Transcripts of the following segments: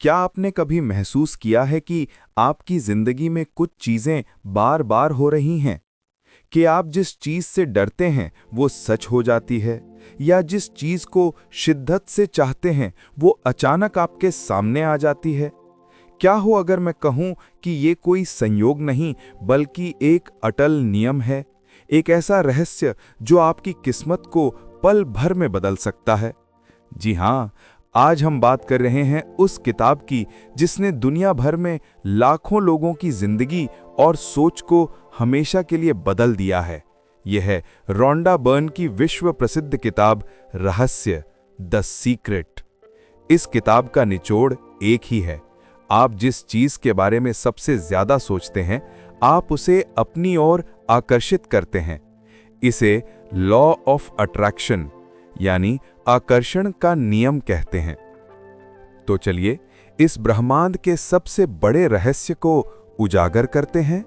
क्या आपने कभी महसूस किया है कि आपकी जिंदगी में कुछ चीजें बार बार हो रही हैं? कि आप जिस चीज से डरते हैं वो सच हो जाती है, या जिस चीज को शिद्दत से चाहते हैं वो अचानक आपके सामने आ जाती है? क्या हो अगर मैं कहूं कि ये कोई संयोग नहीं बल्कि एक अटल नियम है, एक ऐसा रहस्य जो आपकी किस्मत को पल भर में बदल सकता है? जी हां, आज हम बात कर रहे हैं उस किताब की जिसने दुनिया भर में लाखों लोगों की जिंदगी और सोच को हमेशा के लिए बदल दिया है। यह है रोंडा बर्न की विश्व प्रसिद्ध किताब रहस्य, द सीक्रेट। इस किताब का निचोड़ एक ही है, आप जिस चीज के बारे में सबसे ज्यादा सोचते हैं आप उसे अपनी ओर आकर्षित करते हैं। इसे लॉ ऑफ अट्रैक्शन यानी आकर्षण का नियम कहते हैं। तो चलिए इस ब्रह्मांड के सबसे बड़े रहस्य को उजागर करते हैं।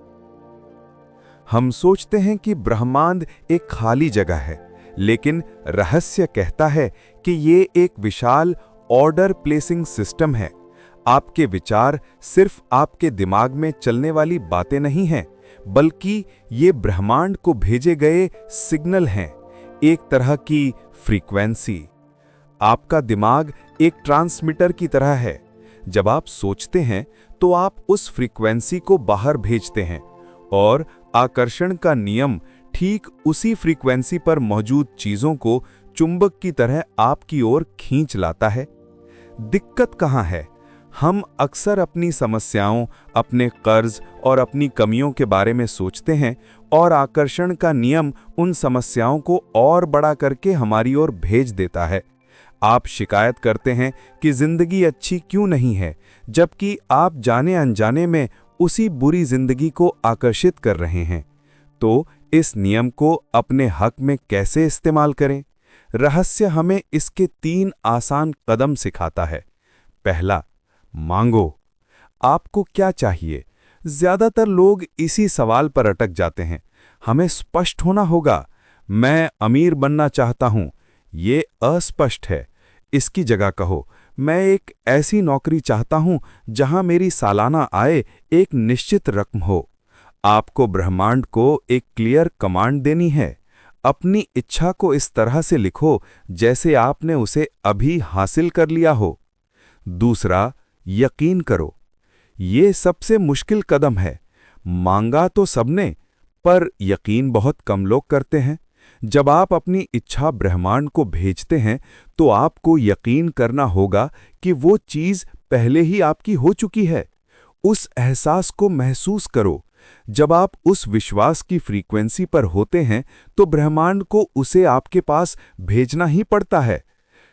हम सोचते हैं कि ब्रह्मांड एक खाली जगह है, लेकिन रहस्य कहता है कि ये एक विशाल ऑर्डर प्लेसिंग सिस्टम है। आपके विचार सिर्फ आपके दिमाग में चलने वाली बातें नहीं हैं, बल्कि ये ब्रह्मांड को भेजे गए सिग्नल हैं, एक तरह की फ्रीक्वेंसी। आपका दिमाग एक ट्रांसमीटर की तरह है। जब आप सोचते हैं तो आप उस फ्रीक्वेंसी को बाहर भेजते हैं और आकर्षण का नियम ठीक उसी फ्रीक्वेंसी पर मौजूद चीजों को चुंबक की तरह आपकी ओर खींच लाता है। दिक्कत कहाँ है? हम अक्सर अपनी समस्याओं, अपने कर्ज और अपनी कमियों के बारे में सोचते हैं और आकर्षण का नियम उन समस्याओं को और बड़ा करके हमारी ओर भेज देता है। आप शिकायत करते हैं कि जिंदगी अच्छी क्यों नहीं है, जबकि आप जाने अनजाने में उसी बुरी जिंदगी को आकर्षित कर रहे हैं। तो इस नियम को अपने हक में कैसे इस्तेमाल करें? रहस्य हमें इसके 3 आसान कदम सिखाता है। पहला, मांगो। आपको क्या चाहिए? ज्यादातर लोग इसी सवाल पर अटक जाते हैं। हमें स्पष्ट होना होगा। मैं अमीर बनना चाहता हूं। ये अस्पष्ट है। इसकी जगह कहो, मैं एक ऐसी नौकरी चाहता हूं जहां मेरी सालाना आय एक निश्चित रकम हो। आपको ब्रह्मांड को एक क्लियर कमांड देनी है। अपनी इच्छा को इस तरह से लिखो जैसे आपने उसे अभी हासिल कर लिया हो। दूसरा, यकीन करो। ये सबसे मुश्किल कदम है। मांगा तो सबने, पर यकीन बहुत कम लोग करते हैं। जब आप अपनी इच्छा ब्रह्मांड को भेजते हैं तो आपको यकीन करना होगा कि वो चीज पहले ही आपकी हो चुकी है। उस एहसास को महसूस करो। जब आप उस विश्वास की फ्रीक्वेंसी पर होते हैं तो ब्रह्मांड को उसे आपके पास भेजना ही पड़ता है।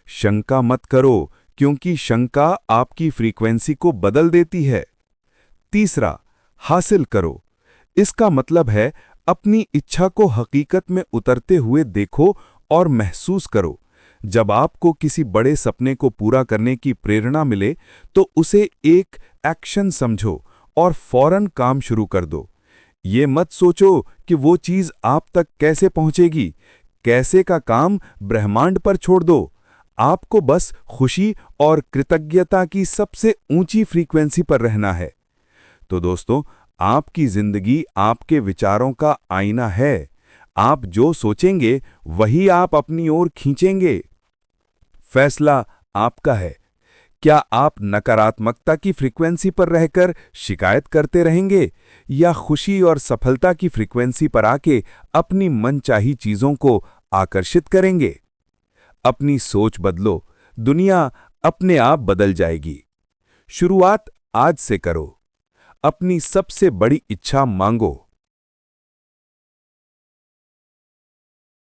शंका मत करो, क्योंकि शंका आपकी फ्रीक्वेंसी को बदल देती है। तीसरा, हासिल करो। इसका मतलब है अपनी इच्छा को हकीकत में उतरते हुए देखो और महसूस करो। जब आपको किसी बड़े सपने को पूरा करने की प्रेरणा मिले तो उसे एक एक्शन समझो और फौरन काम शुरू कर दो। ये मत सोचो कि वो चीज आप तक कैसे पहुंचेगी। कैसे का काम ब्रह्मांड पर छोड़ दो। आपको बस खुशी और कृतज्ञता की सबसे ऊंची फ्रीक्वेंसी पर रहना है। तो दोस्तों, आपकी जिंदगी आपके विचारों का आईना है। आप जो सोचेंगे वही आप अपनी ओर खींचेंगे। फैसला आपका है। क्या आप नकारात्मकता की फ्रीक्वेंसी पर रहकर शिकायत करते रहेंगे, या खुशी और सफलता की फ्रीक्वेंसी पर आके अपनी मनचाही चीजों को आकर्षित करेंगे? अपनी सोच बदलो, दुनिया अपने आप बदल जाएगी। शुरुआत आज से करो। अपनी सबसे बड़ी इच्छा मांगो।